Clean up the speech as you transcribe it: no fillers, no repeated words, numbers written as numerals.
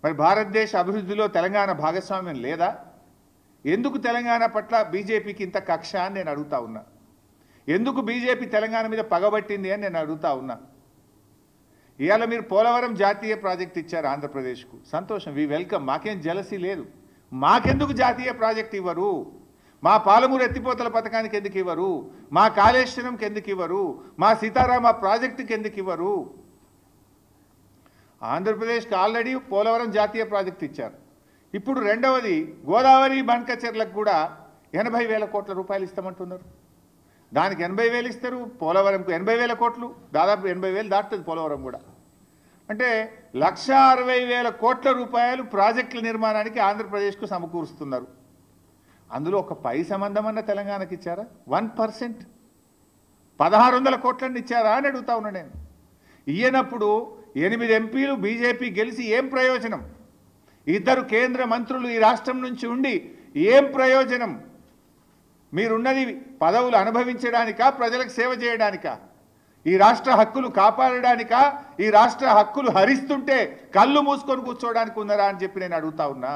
మరి భారతదేశ అభివృద్ధిలో తెలంగాణ భాగస్వామ్యం లేదా? ఎందుకు తెలంగాణ పట్ల బీజేపీకి ఇంత కక్ష అని నేను అడుగుతా ఉన్నా. ఎందుకు బీజేపీ తెలంగాణ మీద పగబట్టింది అని నేను అడుగుతా ఉన్నా. ఇవాళ మీరు పోలవరం జాతీయ ప్రాజెక్ట్ ఇచ్చారు ఆంధ్రప్రదేశ్కు, సంతోషం, వి వెల్కమ్. మాకేం జలసీ లేదు. మాకెందుకు జాతీయ ప్రాజెక్ట్ ఇవ్వరు? మా పాలమూరు ఎత్తిపోతల పథకానికి ఎందుకు ఇవ్వరు? మా కాళేశ్వరంకి ఎందుకు ఇవ్వరు? మా సీతారామ ప్రాజెక్టుకి ఎందుకు ఇవ్వరు? ఆంధ్రప్రదేశ్కి ఆల్రెడీ పోలవరం జాతీయ ప్రాజెక్ట్ ఇచ్చారు. ఇప్పుడు రెండవది గోదావరి బండ్కచెర్లకు కూడా 80,000 కోట్ల రూపాయలు ఇస్తామంటున్నారు. దానికి 80,000 ఇస్తారు, పోలవరంకు 80,000 కోట్లు, దాదాపు 80,000 దాటుతుంది పోలవరం కూడా. అంటే 1,60,000 కోట్ల రూపాయలు ప్రాజెక్టుల నిర్మాణానికి ఆంధ్రప్రదేశ్కు సమకూరుస్తున్నారు. అందులో ఒక పై సంబంధమన్న తెలంగాణకి ఇచ్చారా? 1%, 1,600 కోట్లని ఇచ్చారా అని అడుగుతా ఉన్నా నేను. ఇయ్యనప్పుడు 8 ఎంపీలు బీజేపీ గెలిచి ఏం ప్రయోజనం? 2 కేంద్ర మంత్రులు ఈ రాష్ట్రం నుంచి ఉండి ఏం ప్రయోజనం? మీరున్నది పదవులు అనుభవించడానికా, ప్రజలకు సేవ చేయడానికా? ఈ రాష్ట్ర హక్కులు కాపాడడానికా, ఈ రాష్ట్ర హక్కులు హరిస్తుంటే కళ్ళు మూసుకొని కూర్చోవడానికి ఉన్నారా అని చెప్పి నేను అడుగుతా ఉన్నా.